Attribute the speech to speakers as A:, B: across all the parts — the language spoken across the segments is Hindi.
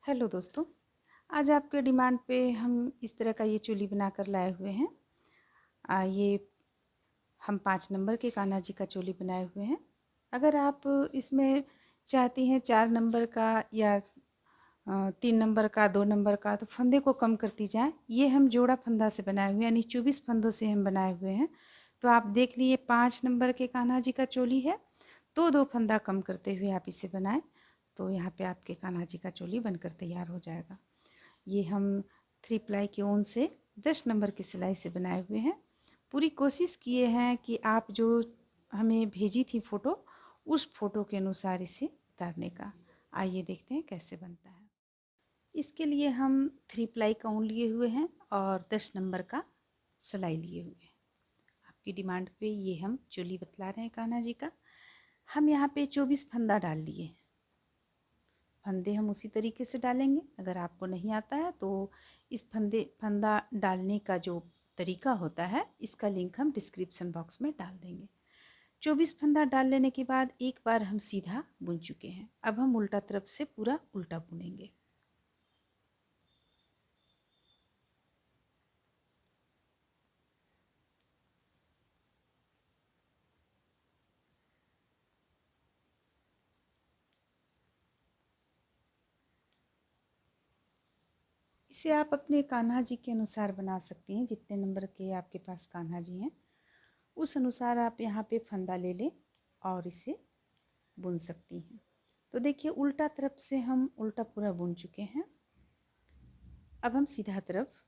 A: हेलो दोस्तों, आज आपके डिमांड पे हम इस तरह का ये चोली बनाकर लाए हुए हैं। ये हम 5 नंबर के कान्हा जी का चोली बनाए हुए हैं। अगर आप इसमें चाहती हैं 4 नंबर का या 3 नंबर का, 2 नंबर का, तो फंदे को कम करती जाएँ। ये हम जोड़ा फंदा से बनाए हुए हैं, यानी 24 फंदों से हम बनाए हुए हैं। तो आप देख लिए 5 नंबर के कान्हा जी का चोली है, तो 2 फंदा कम करते हुए आप इसे बनाएं, तो यहाँ पे आपके कान्हा जी का चोली बनकर तैयार हो जाएगा। ये हम 3 प्लाई के ऊन से 10 नंबर की सिलाई से बनाए हुए हैं। पूरी कोशिश किए हैं कि आप जो हमें भेजी थी फ़ोटो, उस फ़ोटो के अनुसार इसे उतारने का। आइए देखते हैं कैसे बनता है। इसके लिए हम 3 प्लाई का ऊन लिए हुए हैं और 10 नंबर का सिलाई लिए हुए हैं। आपकी डिमांड पे ये हम चोली बतला रहे हैं कान्हा जी का। हम यहाँ पे 24 फंदा डाल लिए। फंदे हम उसी तरीके से डालेंगे। अगर आपको नहीं आता है तो इस फंदा डालने का जो तरीका होता है, इसका लिंक हम डिस्क्रिप्शन बॉक्स में डाल देंगे। 24 फंदा डाल लेने के बाद एक बार हम सीधा बुन चुके हैं। अब हम उल्टा तरफ से पूरा उल्टा बुनेंगे। इसे आप अपने कान्हा जी के अनुसार बना सकती हैं। जितने नंबर के आपके पास कान्हा जी हैं, उस अनुसार आप यहाँ पे फंदा ले लें और इसे बुन सकती हैं। तो देखिए, उल्टा तरफ से हम उल्टा पूरा बुन चुके हैं। अब हम सीधा तरफ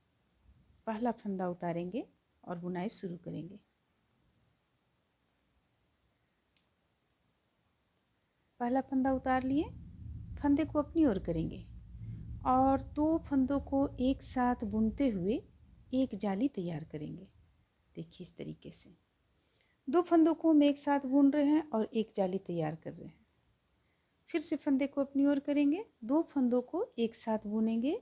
A: पहला फंदा उतारेंगे और बुनाई शुरू करेंगे। पहला फंदा उतार लिए, फंदे को अपनी ओर करेंगे और 2 फंदों को एक साथ बुनते हुए एक जाली तैयार करेंगे। देखिए इस तरीके से 2 फंदों को हम एक साथ बुन रहे हैं और एक जाली तैयार कर रहे हैं। फिर से फंदे को अपनी ओर करेंगे, 2 फंदों को एक साथ बुनेंगे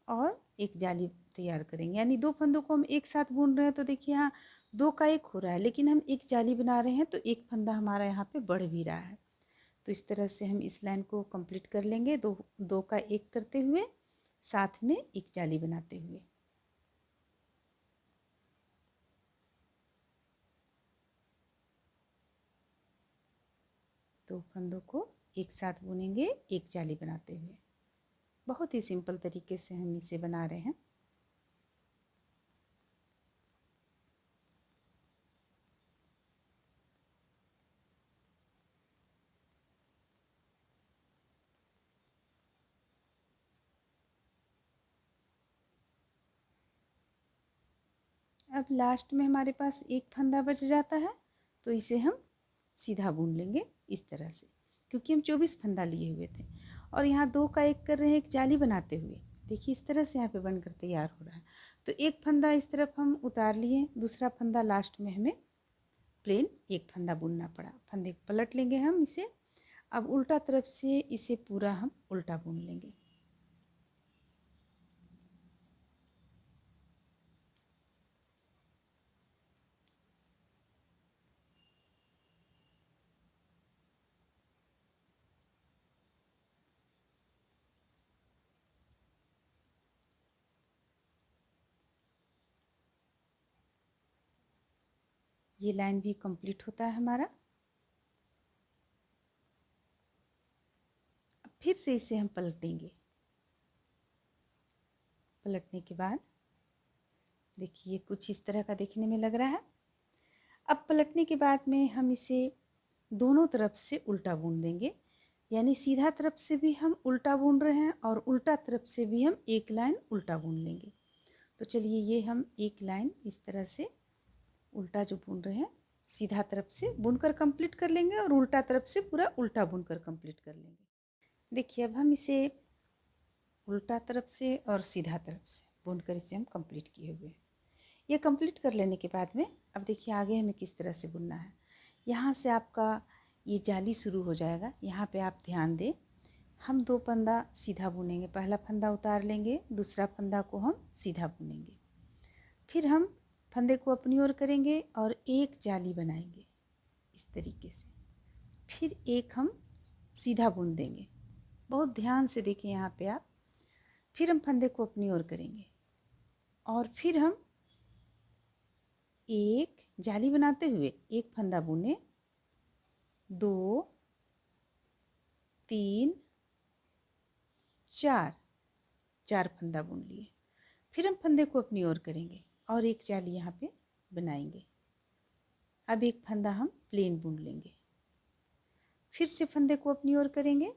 A: और एक जाली तैयार करेंगे। यानी 2 फंदों को हम एक साथ बुन रहे हैं, तो देखिए यहाँ 2 का 1 हो रहा है, लेकिन हम एक जाली बना रहे हैं तो एक फंदा हमारा यहाँ पे बढ़ भी रहा है। तो इस तरह से हम इस लाइन को कंप्लीट कर लेंगे, 2 का 1 करते हुए, साथ में एक जाली बनाते हुए। दो फंदों को एक साथ बुनेंगे एक जाली बनाते हुए। बहुत ही सिंपल तरीके से हम इसे बना रहे हैं। अब लास्ट में हमारे पास एक फंदा बच जाता है, तो इसे हम सीधा बुन लेंगे इस तरह से, क्योंकि हम 24 फंदा लिए हुए थे और यहाँ 2 का 1 कर रहे हैं एक जाली बनाते हुए। देखिए इस तरह से यहाँ पे बनकर तैयार हो रहा है। तो एक फंदा इस तरफ हम उतार लिए, दूसरा फंदा लास्ट में हमें प्लेन एक फंदा बुनना पड़ा। फंदे को पलट लेंगे हम इसे। अब उल्टा तरफ से इसे पूरा हम उल्टा बुन लेंगे। ये लाइन भी कंप्लीट होता है हमारा। अब फिर से इसे हम पलटेंगे। पलटने के बाद देखिए कुछ इस तरह का देखने में लग रहा है। अब पलटने के बाद में हम इसे दोनों तरफ से उल्टा बुन देंगे, यानी सीधा तरफ से भी हम उल्टा बुन रहे हैं और उल्टा तरफ से भी हम एक लाइन उल्टा बुन लेंगे। तो चलिए ये हम एक लाइन इस तरह से उल्टा जो बुन रहे हैं, सीधा तरफ से बुनकर कंप्लीट कर लेंगे और उल्टा तरफ से पूरा उल्टा बुनकर कंप्लीट कर लेंगे। देखिए अब हम इसे उल्टा तरफ से और सीधा तरफ से बुनकर इसे हम कंप्लीट किए हुए हैं। ये कंप्लीट कर लेने के बाद में अब देखिए आगे हमें किस तरह से बुनना है। यहाँ से आपका ये जाली शुरू हो जाएगा। यहाँ पे आप ध्यान दें, हम 2 फंदा सीधा बुनेंगे। पहला फंदा उतार लेंगे, दूसरा फंदा को हम सीधा बुनेंगे। फिर हम फंदे को अपनी ओर करेंगे और एक जाली बनाएंगे इस तरीके से। फिर एक हम सीधा बुन देंगे। बहुत ध्यान से देखिए यहाँ पे आप। फिर हम फंदे को अपनी ओर करेंगे और फिर हम एक जाली बनाते हुए एक फंदा बुने, 2 3 4, 4 फंदा बुन लिए। फिर हम फंदे को अपनी ओर करेंगे और एक जाली यहाँ पे बनाएंगे। अब एक फंदा हम प्लेन बुन लेंगे, फिर से फंदे को अपनी ओर करेंगे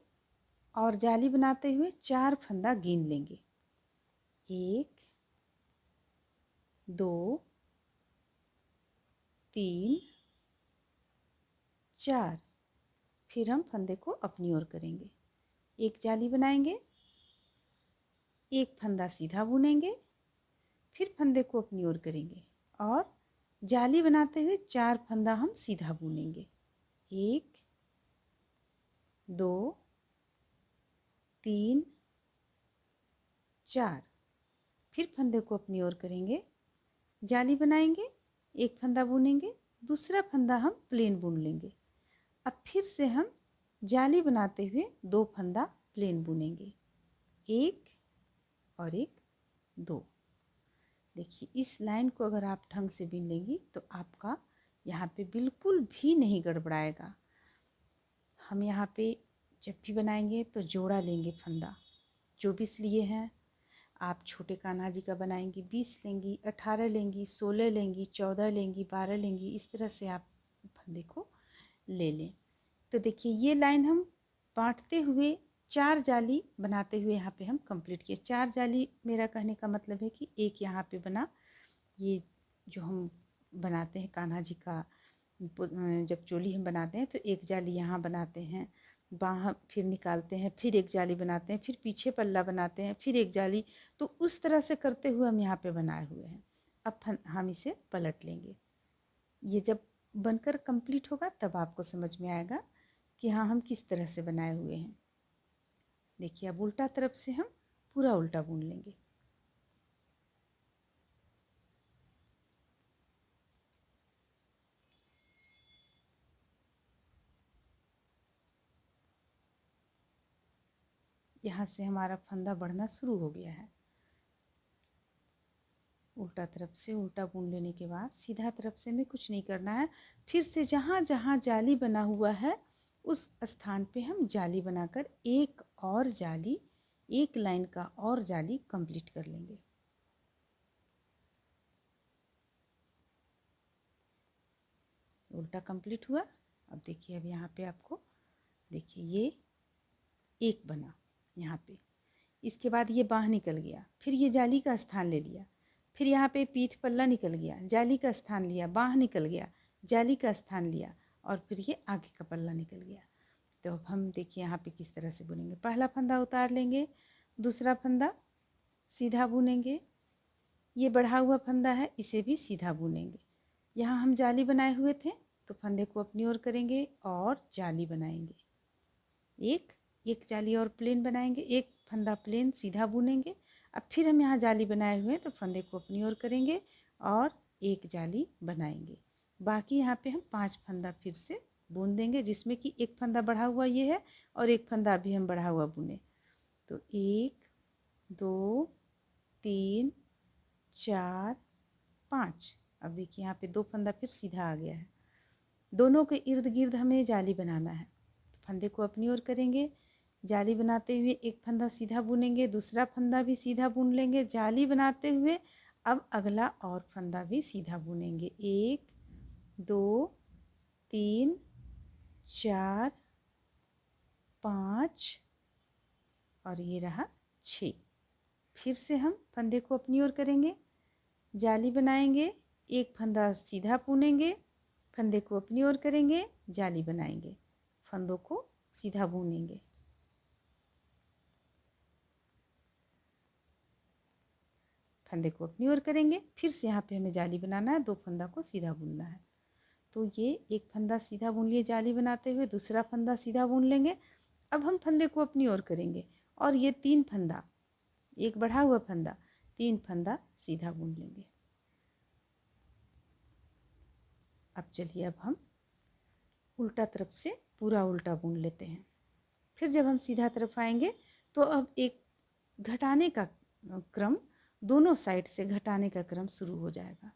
A: और जाली बनाते हुए 4 फंदा गिन लेंगे, 1 2 3 4। फिर हम फंदे को अपनी ओर करेंगे, एक जाली बनाएंगे, एक फंदा सीधा बुनेंगे, फिर फंदे को अपनी ओर करेंगे और जाली बनाते हुए 4 फंदा हम सीधा बुनेंगे, 1 2 3 4। फिर फंदे को अपनी ओर करेंगे, जाली बनाएंगे, एक फंदा बुनेंगे, दूसरा फंदा हम प्लेन बुन लेंगे। अब फिर से हम जाली बनाते हुए 2 फंदा प्लेन बुनेंगे, 1 और 1 2। देखिए इस लाइन को अगर आप ढंग से बीन लेंगी तो आपका यहाँ पे बिल्कुल भी नहीं गड़बड़ाएगा। हम यहाँ पे जब भी बनाएंगे तो जोड़ा लेंगे फंदा, 24 लिए हैं। आप छोटे कान्हा जी का बनाएंगी 20 लेंगी, 18 लेंगी, 16 लेंगी, 14 लेंगी, 12 लेंगी, इस तरह से आप फंदे को ले लें। तो देखिए ये लाइन हम बांटते हुए 4 जाली बनाते हुए यहाँ पे हम कंप्लीट किए। 4 जाली मेरा कहने का मतलब है कि एक यहाँ पे बना, ये जो हम बनाते हैं कान्हा जी का जब चोली हम बनाते हैं तो एक जाली यहाँ बनाते हैं, बाँह फिर निकालते हैं, फिर एक जाली बनाते हैं, फिर पीछे पल्ला बनाते हैं, फिर एक जाली। तो उस तरह से करते हुए हम यहाँ पे बनाए हुए हैं। अब हम इसे पलट लेंगे। ये जब बनकर कंप्लीट होगा तब आपको समझ में आएगा कि हाँ हम किस तरह से बनाए हुए हैं। देखिए अब उल्टा तरफ से हम पूरा उल्टा बुन लेंगे। यहाँ से हमारा फंदा बढ़ना शुरू हो गया है। उल्टा तरफ से उल्टा बुन लेने के बाद सीधा तरफ से हमें कुछ नहीं करना है। फिर से जहाँ जहाँ जाली बना हुआ है उस स्थान पे हम जाली बनाकर एक और जाली, एक लाइन का और जाली कंप्लीट कर लेंगे। उल्टा कंप्लीट हुआ। अब देखिए अब यहाँ पे आपको देखिए ये एक बना यहाँ पे, इसके बाद ये बाँह निकल गया, फिर ये जाली का स्थान ले लिया, फिर यहाँ पे पीठ पल्ला निकल गया, जाली का स्थान लिया, बाँह निकल गया, जाली का स्थान लिया और फिर ये आगे का पल्ला निकल गया। तो अब हम देखिए यहाँ पे किस तरह से बुनेंगे। पहला फंदा उतार लेंगे, दूसरा फंदा सीधा बुनेंगे, ये बढ़ा हुआ फंदा है इसे भी सीधा बुनेंगे। यहाँ हम जाली बनाए हुए थे तो फंदे को अपनी ओर करेंगे और जाली बनाएंगे, एक जाली और प्लेन बनाएंगे, एक फंदा प्लेन सीधा बुनेंगे। अब फिर हम यहाँ जाली बनाए हुए हैं तो फंदे को अपनी ओर करेंगे और एक जाली बनाएंगे। बाकी यहाँ पे हम 5 फंदा फिर से बुन देंगे, जिसमें कि एक फंदा बढ़ा हुआ ये है और एक फंदा अभी हम बढ़ा हुआ बुने। तो 1 2 3 4 5। अब देखिए यहाँ पे 2 फंदा फिर सीधा आ गया है। दोनों के इर्द गिर्द हमें जाली बनाना है। फंदे को अपनी ओर करेंगे, जाली बनाते हुए एक फंदा सीधा बुनेंगे, दूसरा फंदा भी सीधा बुन लेंगे, जाली बनाते हुए अब अगला और फंदा भी सीधा बुनेंगे। 1 2 3 4 5 और ये रहा 6। फिर से हम फंदे को अपनी ओर करेंगे, जाली बनाएंगे, एक फंदा सीधा बुनेंगे, फंदे को अपनी ओर करेंगे, जाली बनाएंगे, फंदों को सीधा बुनेंगे। फंदे को अपनी ओर करेंगे, फिर से यहाँ पे हमें जाली बनाना है, 2 फंदा को सीधा बुनना है। तो ये एक फंदा सीधा बुन लिए जाली बनाते हुए, दूसरा फंदा सीधा बुन लेंगे। अब हम फंदे को अपनी ओर करेंगे और ये 3 फंदा, एक बढ़ा हुआ फंदा, 3 फंदा सीधा बुन लेंगे। अब चलिए अब हम उल्टा तरफ से पूरा उल्टा बुन लेते हैं। फिर जब हम सीधा तरफ आएंगे तो अब एक घटाने का क्रम, दोनों साइड से घटाने का क्रम शुरू हो जाएगा।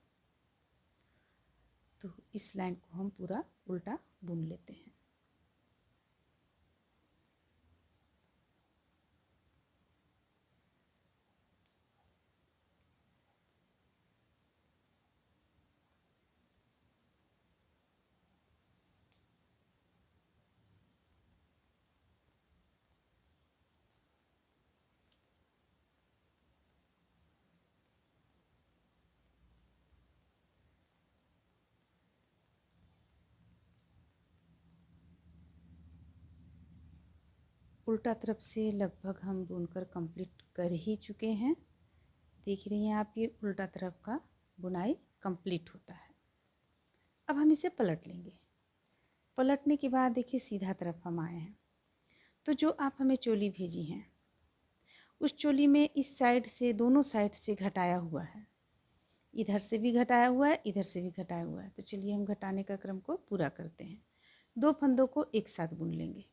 A: तो इस लाइन को हम पूरा उल्टा बुन लेते हैं। उल्टा तरफ से लगभग हम बुनकर कंप्लीट कर ही चुके हैं। देख रही हैं आप, ये उल्टा तरफ का बुनाई कंप्लीट होता है। अब हम इसे पलट लेंगे। पलटने के बाद देखिए सीधा तरफ हम आए हैं। तो जो आप हमें चोली भेजी हैं उस चोली में इस साइड से, दोनों साइड से घटाया हुआ है, इधर से भी घटाया हुआ है, इधर से भी घटाया हुआ है। तो चलिए हम घटाने का क्रम को पूरा करते हैं। 2 फंदों को एक साथ बुन लेंगे।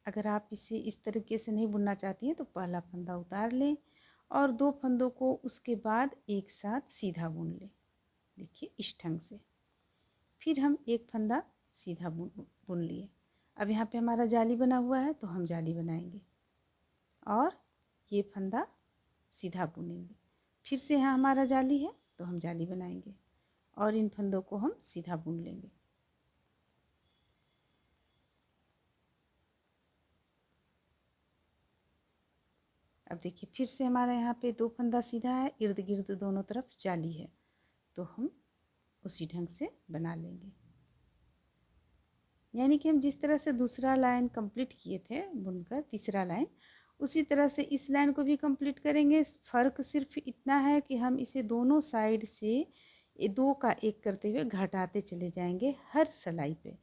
A: अगर आप इसे इस तरीके से नहीं बुनना चाहती हैं तो पहला फंदा उतार लें और 2 फंदों को उसके बाद एक साथ सीधा बुन लें। देखिए इस ढंग से। फिर हम एक फंदा सीधा बुन लिए। अब यहाँ पे हमारा जाली बना हुआ है तो हम जाली बनाएंगे और ये फंदा सीधा बुनेंगे। फिर से यहाँ हमारा जाली है तो हम जाली बनाएंगे और इन फंदों को हम सीधा बुन लेंगे। अब देखिए फिर से हमारा यहाँ पे 2 फंदा सीधा है, इर्द गिर्द दोनों तरफ जाली है, तो हम उसी ढंग से बना लेंगे। यानी कि हम जिस तरह से दूसरा लाइन कंप्लीट किए थे बुनकर, तीसरा लाइन, उसी तरह से इस लाइन को भी कंप्लीट करेंगे। फ़र्क सिर्फ इतना है कि हम इसे दोनों साइड से 2 का 1 करते हुए घटाते चले जाएंगे हर सिलाई पे।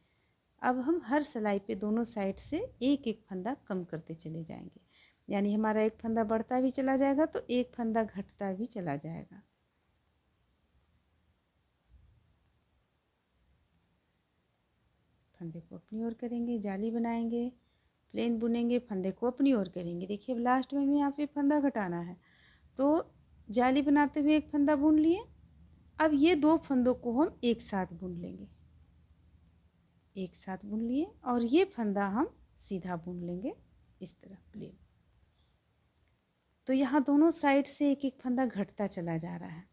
A: अब हम हर सिलाई पे दोनों साइड से एक एक फंदा कम करते चले जाएंगे। यानी हमारा एक फंदा बढ़ता भी चला जाएगा तो एक फंदा घटता भी चला जाएगा। फंदे को अपनी ओर करेंगे, जाली बनाएंगे, प्लेन बुनेंगे, फंदे को अपनी ओर करेंगे। देखिए अब लास्ट में हमें यहाँ पे फंदा घटाना है तो जाली बनाते हुए एक फंदा बुन लिए। अब ये 2 फंदों को हम एक साथ बुन लेंगे, एक साथ बुन लिए और ये फंदा हम सीधा बुन लेंगे इस तरह प्लेन। तो यहाँ दोनों साइड से एक एक फंदा घटता चला जा रहा है।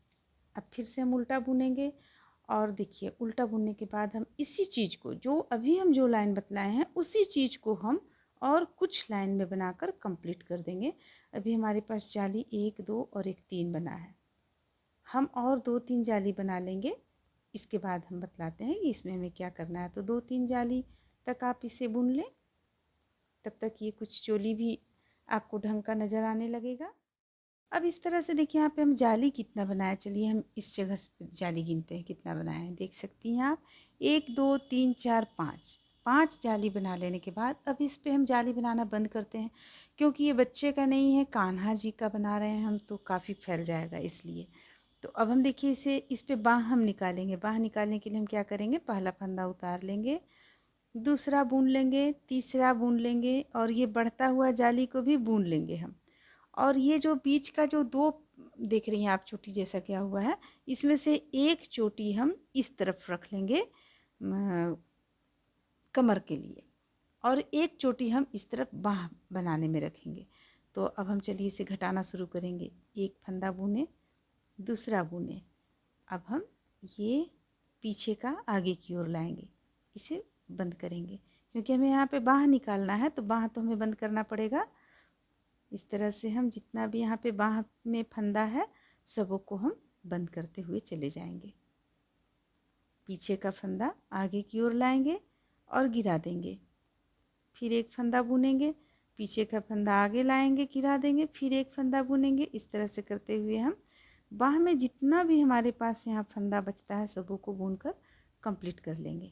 A: अब फिर से हम उल्टा बुनेंगे और देखिए उल्टा बुनने के बाद हम इसी चीज़ को, जो अभी हम जो लाइन बतलाए हैं उसी चीज़ को हम और कुछ लाइन में बनाकर कंप्लीट कर देंगे। अभी हमारे पास जाली 1, 2 और एक 3 बना है। हम और 2-3 जाली बना लेंगे, इसके बाद हम बतलाते हैं कि इसमें हमें क्या करना है। तो 2-3 जाली तक आप इसे बुन लें, तब तक ये कुछ चोली भी आपको ढंग का नज़र आने लगेगा। अब इस तरह से देखिए यहाँ पे हम जाली कितना बनाया, चलिए हम इस जगह से जाली गिनते हैं कितना बनाया है। देख सकती हैं आप 1, 2, 3, 4, 5, 5 जाली बना लेने के बाद अब इस पे हम जाली बनाना बंद करते हैं, क्योंकि ये बच्चे का नहीं है, कान्हा जी का बना रहे हैं हम, तो काफ़ी फैल जाएगा इसलिए। तो अब हम देखिए इसे, इस पे बाँह हम निकालेंगे। बाँह निकालने के लिए हम क्या करेंगे, पहला फंदा उतार लेंगे, दूसरा बुन लेंगे, तीसरा बुन लेंगे और ये बढ़ता हुआ जाली को भी बुन लेंगे हम। और ये जो बीच का जो 2 देख रही हैं आप चोटी जैसा क्या हुआ है, इसमें से एक चोटी हम इस तरफ रख लेंगे कमर के लिए और एक चोटी हम इस तरफ बाँह बनाने में रखेंगे। तो अब हम चलिए इसे घटाना शुरू करेंगे। एक फंदा बुने, दूसरा बुने, अब हम ये पीछे का आगे की ओर लाएंगे, इसे बंद करेंगे, क्योंकि हमें यहाँ पे बाँह निकालना है तो बाँह तो हमें बंद करना पड़ेगा। इस तरह से हम जितना भी यहाँ पे बाँह में फंदा है सबों को हम बंद करते हुए चले जाएंगे। पीछे का फंदा आगे की ओर लाएंगे और गिरा देंगे, फिर एक फंदा बुनेंगे, पीछे का फंदा आगे लाएंगे, गिरा देंगे, फिर एक फंदा बुनेंगे। इस तरह से करते हुए हम बाँह में जितना भी हमारे पास यहाँ फंदा बचता है सबों को बुनकर कंप्लीट कर लेंगे।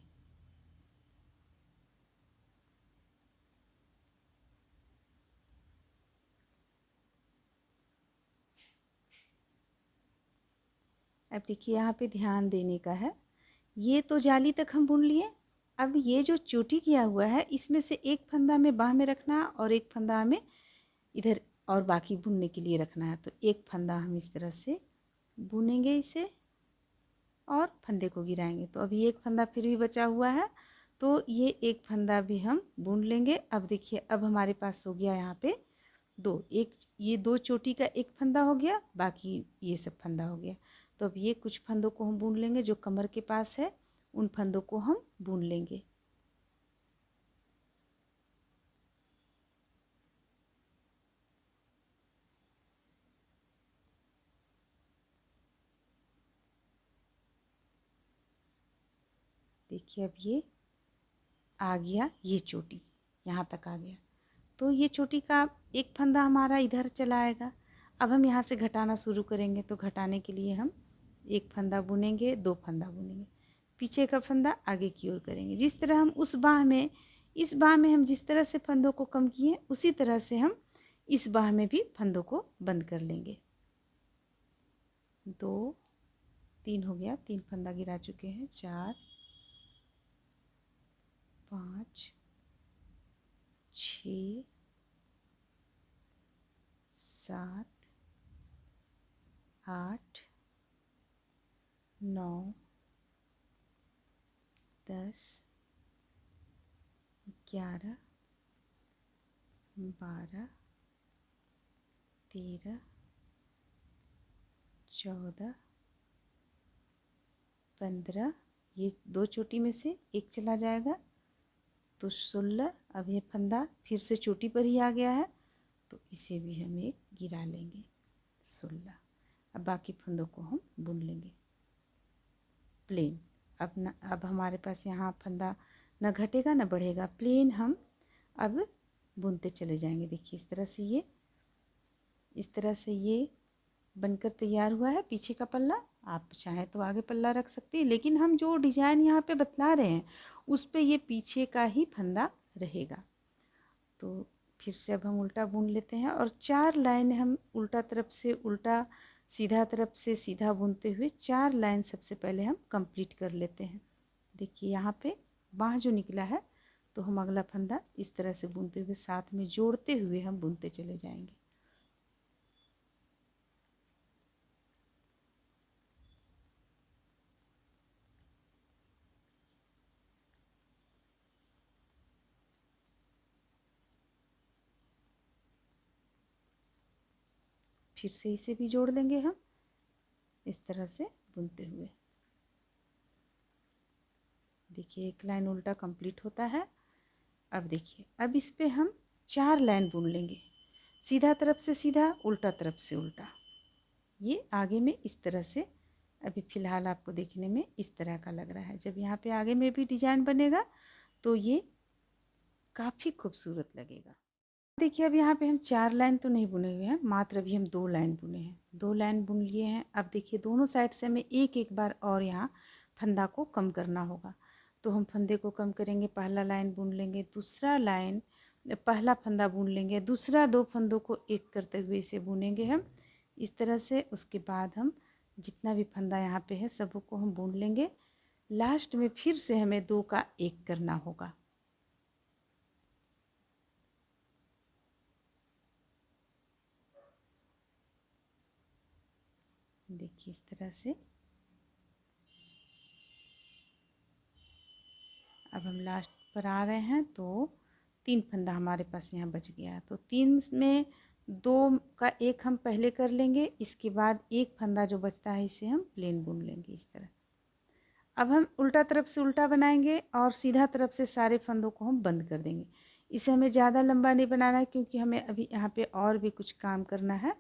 A: अब देखिए यहाँ पे ध्यान देने का है, ये तो जाली तक हम बुन लिए। अब ये जो चोटी किया हुआ है इसमें से एक फंदा हमें बाह में रखना और एक फंदा हमें इधर और बाकी बुनने के लिए रखना है। तो एक फंदा हम इस तरह से बुनेंगे इसे और फंदे को गिराएंगे। तो अभी एक फंदा फिर भी बचा हुआ है, तो ये एक फंदा भी हम बुन लेंगे। अब देखिए, अब हमारे पास हो गया यहाँ पे दो, एक ये दो चोटी का एक फंदा हो गया, बाकी ये सब फंदा हो गया। तो अब ये कुछ फंदों को हम बुन लेंगे, जो कमर के पास है उन फंदों को हम बुन लेंगे। देखिए, अब ये आ गया, ये चोटी यहाँ तक आ गया। तो ये चोटी का एक फंदा हमारा इधर चला आएगा। अब हम यहाँ से घटाना शुरू करेंगे। तो घटाने के लिए हम एक फंदा बुनेंगे, दो फंदा बुनेंगे, पीछे का फंदा आगे की ओर करेंगे। जिस तरह हम उस बाह में, इस बाह में हम जिस तरह से फंदों को कम किए, उसी तरह से हम इस बाह में भी फंदों को बंद कर लेंगे। दो, तीन हो गया, तीन फंदा गिरा चुके हैं, 4, 5, 6, 7, 8, 9, 10, 11, 12, 13, 14, 15, ये दो चोटी में से एक चला जाएगा तो 16। अब ये फंदा फिर से चोटी पर ही आ गया है, तो इसे भी हम एक गिरा लेंगे, 16। अब बाकी फंदों को हम बुन लेंगे प्लेन। अब हमारे पास यहाँ फंदा न घटेगा न बढ़ेगा, प्लेन हम अब बुनते चले जाएंगे। देखिए, इस तरह से ये बनकर तैयार हुआ है पीछे का पल्ला। आप चाहें तो आगे पल्ला रख सकती है, लेकिन हम जो डिजाइन यहाँ पे बतला रहे हैं उस पे ये पीछे का ही फंदा रहेगा। तो फिर से अब हम उल्टा बुन लेते हैं और 4 लाइन हम उल्टा तरफ से उल्टा, सीधा तरफ से सीधा बुनते हुए 4 लाइन सबसे पहले हम कंप्लीट कर लेते हैं। देखिए, यहाँ पे बाँह जो निकला है, तो हम अगला फंदा इस तरह से बुनते हुए साथ में जोड़ते हुए हम बुनते चले जाएंगे। फिर से इसे भी जोड़ देंगे हम इस तरह से बुनते हुए। देखिए, एक लाइन उल्टा कंप्लीट होता है। अब देखिए, अब इस पे हम 4 लाइन बुन लेंगे, सीधा तरफ से सीधा, उल्टा तरफ से उल्टा। ये आगे में इस तरह से अभी फ़िलहाल आपको देखने में इस तरह का लग रहा है। जब यहाँ पे आगे में भी डिजाइन बनेगा तो ये काफ़ी खूबसूरत लगेगा। देखिए, अब यहाँ पे हम 4 लाइन तो नहीं बुने हुए हैं, मात्र अभी हम 2 लाइन बुने हैं, 2 लाइन बुन लिए हैं। अब देखिए, दोनों साइड से हमें एक एक बार और यहाँ फंदा को कम करना होगा। तो हम फंदे को कम करेंगे, पहला लाइन बुन लेंगे, दूसरा लाइन, पहला फंदा बुन लेंगे, दूसरा 2 फंदों को एक करते हुए इसे बुनेंगे हम इस तरह से। उसके बाद हम जितना भी फंदा यहाँ पे है सबों को हम बुन लेंगे। लास्ट में फिर से हमें 2 का एक करना होगा। देखिए, इस तरह से। अब हम लास्ट पर आ रहे हैं, तो 3 फंदा हमारे पास यहाँ बच गया। तो 3 में 2 का एक हम पहले कर लेंगे, इसके बाद एक फंदा जो बचता है इसे हम प्लेन बुन लेंगे इस तरह। अब हम उल्टा तरफ से उल्टा बनाएंगे और सीधा तरफ से सारे फंदों को हम बंद कर देंगे। इसे हमें ज़्यादा लंबा नहीं बनाना है, क्योंकि हमें अभी यहाँ पे और भी कुछ काम करना है,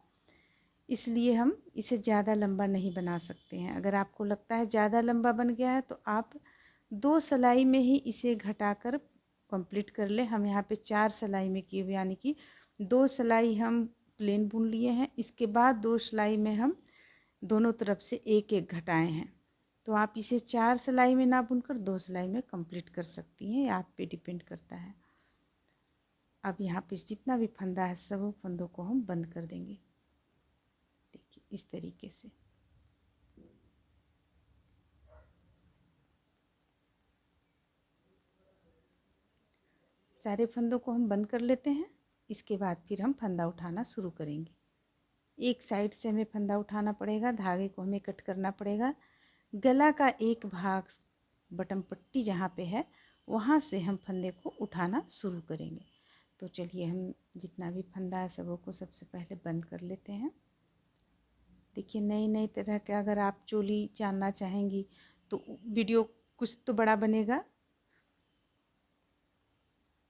A: इसलिए हम इसे ज़्यादा लंबा नहीं बना सकते हैं। अगर आपको लगता है ज़्यादा लंबा बन गया है तो आप 2 सिलाई में ही इसे घटाकर कंप्लीट कर ले। हम यहाँ पे 4 सिलाई में किए हुए, यानी कि 2 सिलाई हम प्लेन बुन लिए हैं, इसके बाद 2 सिलाई में हम दोनों तरफ से एक एक घटाए हैं। तो आप इसे 4 सिलाई में ना बुनकर 2 सिलाई में कंप्लीट कर सकती हैं, आप पे डिपेंड करता है। अब यहाँ पे जितना भी फंदा है सब फंदों को हम बंद कर देंगे। देखिए, इस तरीके से। सारे फंदों को हम बंद कर लेते हैं। इसके बाद फिर हम फंदा उठाना शुरू करेंगे। एक साइड से हमें फंदा उठाना पड़ेगा, धागे को हमें कट करना पड़ेगा। गला का एक भाग बटन पट्टी जहाँ पे है वहाँ से हम फंदे को उठाना शुरू करेंगे। तो चलिए हम जितना भी फंदा है सबों को सबसे पहले बंद कर लेते हैं। देखिए नई नई तरह के अगर आप चोली जानना चाहेंगी तो वीडियो कुछ तो बड़ा बनेगा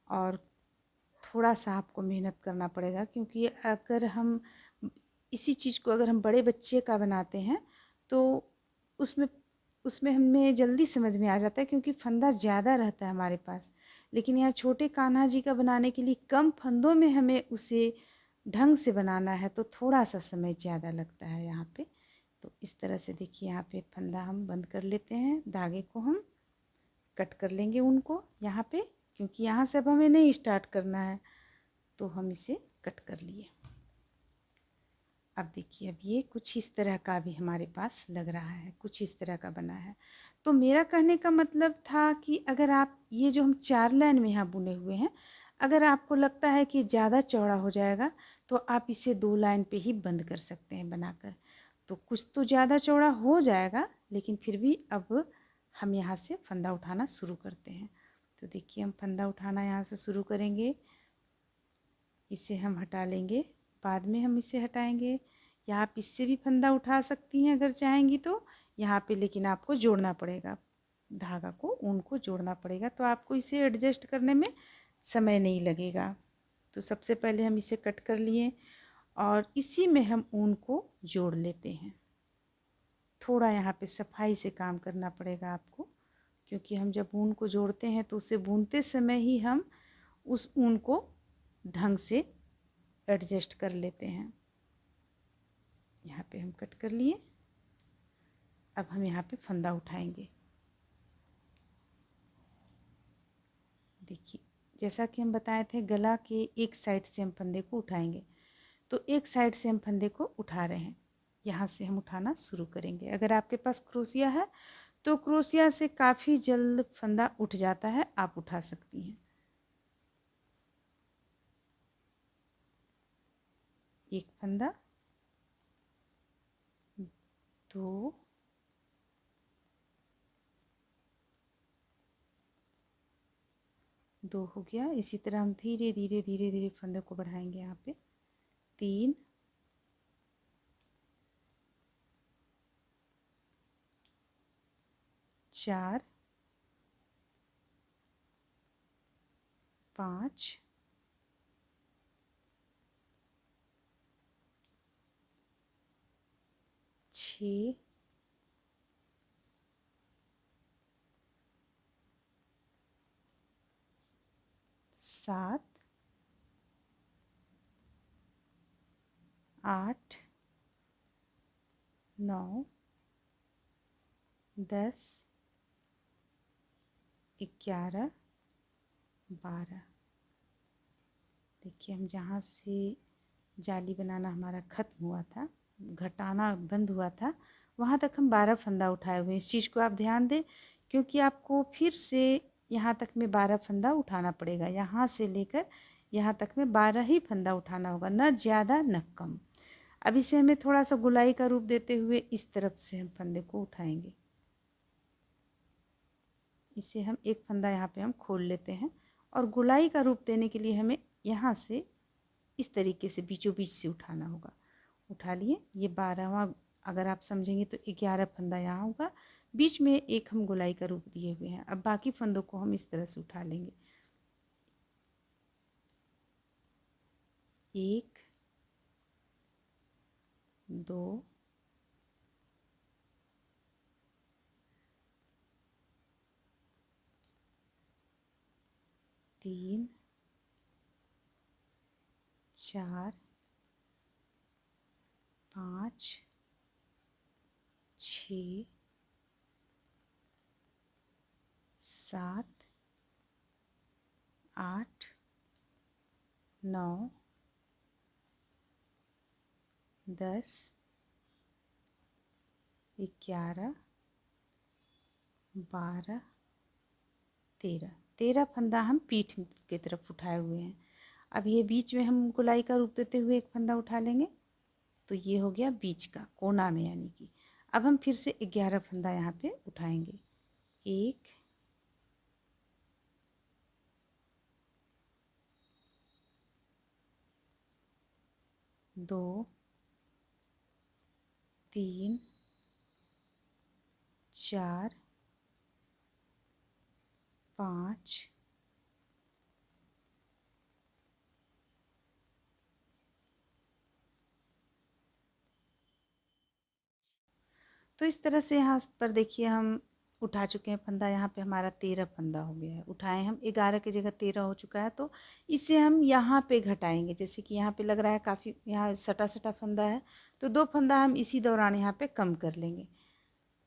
A: और थोड़ा सा आपको मेहनत करना पड़ेगा, क्योंकि अगर हम इसी चीज़ को अगर हम बड़े बच्चे का बनाते हैं तो उसमें उसमें हमें जल्दी समझ में आ जाता है, क्योंकि फंदा ज़्यादा रहता है हमारे पास। लेकिन यहाँ छोटे कान्हा जी का बनाने के लिए कम फंदों में हमें उसे ढंग से बनाना है तो थोड़ा सा समय ज़्यादा लगता है यहाँ पे। तो इस तरह से देखिए यहाँ पे फंदा हम बंद कर लेते हैं। धागे को हम कट कर लेंगे उनको यहाँ पे, क्योंकि यहाँ से अब हमें नहीं स्टार्ट करना है, तो हम इसे कट कर लिए। अब देखिए अब ये कुछ इस तरह का भी हमारे पास लग रहा है, कुछ इस तरह का बना है। तो मेरा कहने का मतलब था कि अगर आप ये जो हम 4 लाइन में यहाँ बुने हुए हैं, अगर आपको लगता है कि ज़्यादा चौड़ा हो जाएगा तो आप इसे 2 लाइन पे ही बंद कर सकते हैं बनाकर। तो कुछ तो ज़्यादा चौड़ा हो जाएगा, लेकिन फिर भी अब हम यहाँ से फंदा उठाना शुरू करते हैं। तो देखिए हम फंदा उठाना यहाँ से शुरू करेंगे। इसे हम हटा लेंगे, बाद में हम इसे हटाएंगे। या आप इससे भी फंदा उठा सकती हैं अगर चाहेंगी तो यहाँ पे, लेकिन आपको जोड़ना पड़ेगा, धागा को ऊन को जोड़ना पड़ेगा, तो आपको इसे एडजस्ट करने में समय नहीं लगेगा। तो सबसे पहले हम इसे कट कर लिए और इसी में हम ऊन को जोड़ लेते हैं। थोड़ा यहाँ पे सफाई से काम करना पड़ेगा आपको, क्योंकि हम जब ऊन को जोड़ते हैं तो उसे बुनते समय ही हम उस ऊन को ढंग से एडजस्ट कर लेते हैं। यहाँ पे हम कट कर लिए। अब हम यहाँ पे फंदा उठाएंगे। देखिए जैसा कि हम बताए थे गला के एक साइड से हम फंदे को उठाएंगे, तो एक साइड से हम फंदे को उठा रहे हैं, यहाँ से हम उठाना शुरू करेंगे। अगर आपके पास क्रोशिया है तो क्रोशिया से काफ़ी जल्द फंदा उठ जाता है, आप उठा सकती हैं। एक फंदा, 2, 2 हो गया। इसी तरह हम धीरे धीरे धीरे धीरे फंदे को बढ़ाएंगे। यहाँ पे 3, 4, 5, 6, 7, 8, 9, 10, 11, 12। देखिए हम जहाँ से जाली बनाना हमारा ख़त्म हुआ था, घटाना बंद हुआ था, वहाँ तक हम 12 फंदा उठाए हुए। इस चीज़ को आप ध्यान दें, क्योंकि आपको फिर से यहाँ तक में 12 फंदा उठाना पड़ेगा। यहाँ से लेकर यहाँ तक में 12 ही फंदा उठाना होगा, न ज़्यादा न कम। अब इसे हमें थोड़ा सा गुलाई का रूप देते हुए इस तरफ से हम फंदे को उठाएंगे। इसे हम एक फंदा यहाँ पे हम खोल लेते हैं और गुलाई का रूप देने के लिए हमें यहाँ से इस तरीके से बीचों बीच से उठाना होगा। उठा लिए। ये 12वां अगर आप समझेंगे तो 11 फंदा यहाँ होगा, बीच में एक हम गुलाई का रूप दिए हुए हैं। अब बाकी फंदों को हम इस तरह से उठा लेंगे। 1, 2, 3, 4, 5, 6, 7, 8, 9, 10, 11, 12, 13। 13 फंदा हम पीठ की तरफ उठाए हुए हैं। अब ये बीच में हम गोलाई का रूप देते हुए एक फंदा उठा लेंगे, तो ये हो गया बीच का कोना में, यानी कि अब हम फिर से 11 फंदा यहाँ पे उठाएंगे। 1 2 3 4 5 तो इस तरह से यहाँ पर देखिए हम उठा चुके हैं फंदा। यहाँ पे हमारा 13 फंदा हो गया है। उठाए हम 11 की जगह 13 हो चुका है, तो इसे हम यहाँ पे घटाएंगे। जैसे कि यहाँ पे लग रहा है काफ़ी यहाँ सटा सटा फंदा है, तो 2 फंदा हम इसी दौरान यहाँ पे कम कर लेंगे।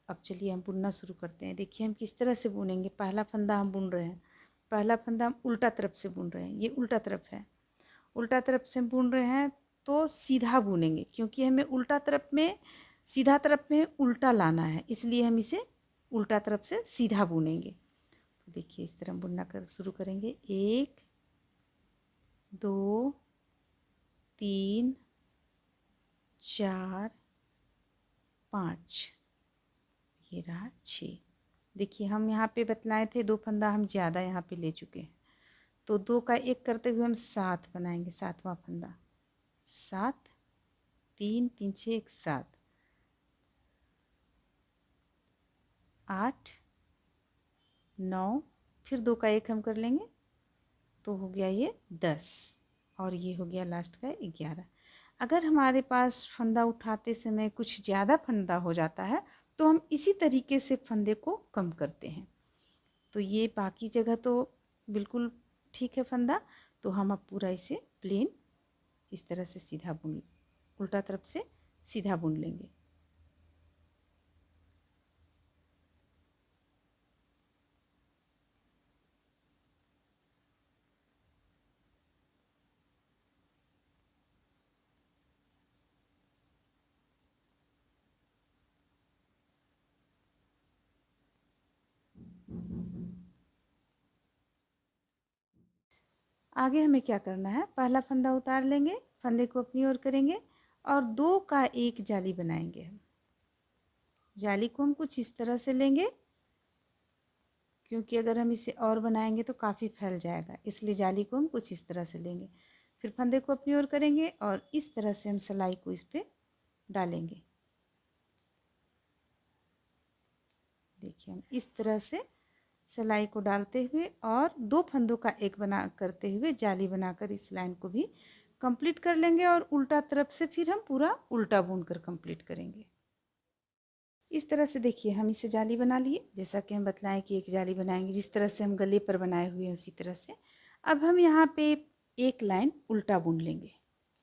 A: अब चलिए हम बुनना शुरू करते हैं। देखिए हम किस तरह से बुनेंगे। पहला फंदा हम बुन रहे हैं, पहला फंदा हम उल्टा तरफ से बुन रहे हैं। ये उल्टा तरफ है, उल्टा तरफ से बुन रहे हैं तो सीधा बुनेंगे, क्योंकि हमें उल्टा तरफ में सीधा तरफ में उल्टा लाना है, इसलिए हम इसे उल्टा तरफ से सीधा बुनेंगे। तो देखिए इस तरह बुनना कर शुरू करेंगे। 1 2 3 4 5, ये रहा 6। देखिए हम यहाँ पे बतलाए थे 2 फंदा हम ज़्यादा यहाँ पे ले चुके हैं, तो 2 का 1 करते हुए हम 7 बनाएंगे। 7वां फंदा 7 3 3 6 1 7 8 9, फिर 2 का 1 हम कर लेंगे, तो हो गया ये 10, और ये हो गया लास्ट का 11। अगर हमारे पास फंदा उठाते समय कुछ ज़्यादा फंदा हो जाता है, तो हम इसी तरीके से फंदे को कम करते हैं। तो ये बाकी जगह तो बिल्कुल ठीक है फंदा, तो हम अब पूरा इसे प्लेन इस तरह से सीधा बुन, उल्टा तरफ से सीधा बुन लेंगे। आगे हमें क्या करना है, पहला फंदा उतार लेंगे, फंदे को अपनी ओर करेंगे और 2 का 1 जाली बनाएंगे। हम जाली को हम कुछ इस तरह से लेंगे, क्योंकि अगर हम इसे और बनाएंगे तो काफ़ी फैल जाएगा, इसलिए जाली को हम कुछ इस तरह से लेंगे। फिर फंदे को अपनी ओर करेंगे और इस तरह से हम सिलाई को इस पर डालेंगे। देखिए हम इस तरह से सिलाई को डालते हुए और 2 फंदों का 1 बना करते हुए जाली बनाकर इस लाइन को भी कंप्लीट कर लेंगे, और उल्टा तरफ से फिर हम पूरा उल्टा बुनकर कंप्लीट करेंगे। इस तरह से देखिए हम इसे जाली बना लिए, जैसा कि हम बतलाएं कि एक जाली बनाएंगे जिस तरह से हम गले पर बनाए हुए हैं उसी तरह से। अब हम यहाँ पे एक लाइन उल्टा बुन लेंगे,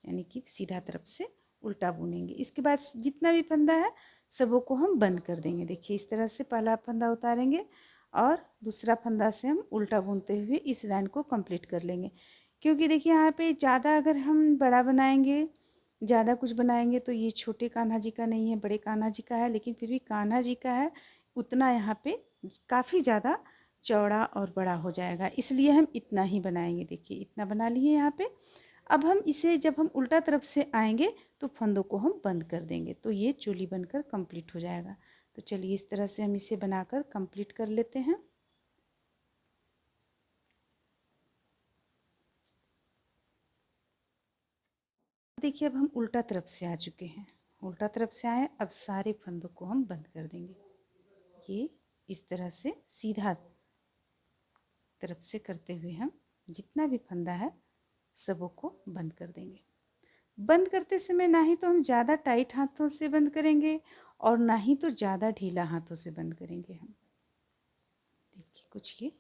A: यानी कि सीधा तरफ से उल्टा बुनेंगे। इसके बाद जितना भी फंदा है सबों को हम बंद कर देंगे। देखिए इस तरह से पहला फंदा उतारेंगे और दूसरा फंदा से हम उल्टा बुनते हुए इस लाइन को कंप्लीट कर लेंगे। क्योंकि देखिए यहाँ पे ज़्यादा अगर हम बड़ा बनाएंगे, ज़्यादा कुछ बनाएंगे, तो ये छोटे कान्हा जी का नहीं है, बड़े कान्हा जी का है, लेकिन फिर भी कान्हा जी का है, उतना यहाँ पे काफ़ी ज़्यादा चौड़ा और बड़ा हो जाएगा, इसलिए हम इतना ही बनाएंगे। देखिए इतना बना लिए यहाँ पे। अब हम इसे जब हम उल्टा तरफ से आएंगे तो फंदों को हम बंद कर देंगे, तो ये चोली बनकर कंप्लीट हो जाएगा। तो चलिए इस तरह से हम इसे बनाकर कंप्लीट कर लेते हैं। देखिए अब हम उल्टा तरफ से आ चुके हैं, उल्टा तरफ से आए, अब सारे फंदों को हम बंद कर देंगे। ये इस तरह से सीधा तरफ से करते हुए हम जितना भी फंदा है सबों को बंद कर देंगे। बंद करते समय ना ही तो हम ज़्यादा टाइट हाथों से बंद करेंगे और ना ही तो ज़्यादा ढीला हाथों से बंद करेंगे। हम देखिए कुछ ये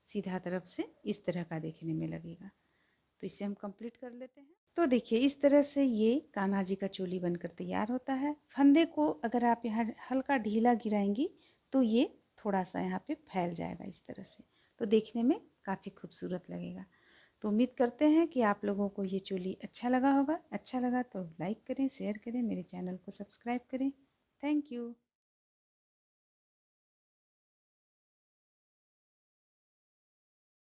A: सीधा तरफ से इस तरह का देखने में लगेगा, तो इसे हम कंप्लीट कर लेते हैं। तो देखिए इस तरह से ये कान्हा जी का चोली बनकर तैयार होता है। फंदे को अगर आप यहाँ हल्का ढीला गिराएंगी तो ये थोड़ा सा यहाँ पे फैल जाएगा इस तरह से, तो देखने में काफ़ी खूबसूरत लगेगा। तो उम्मीद करते हैं कि आप लोगों को ये चोली अच्छा लगा होगा। अच्छा लगा तो लाइक करें, शेयर करें, मेरे चैनल को सब्सक्राइब करें। Thank you.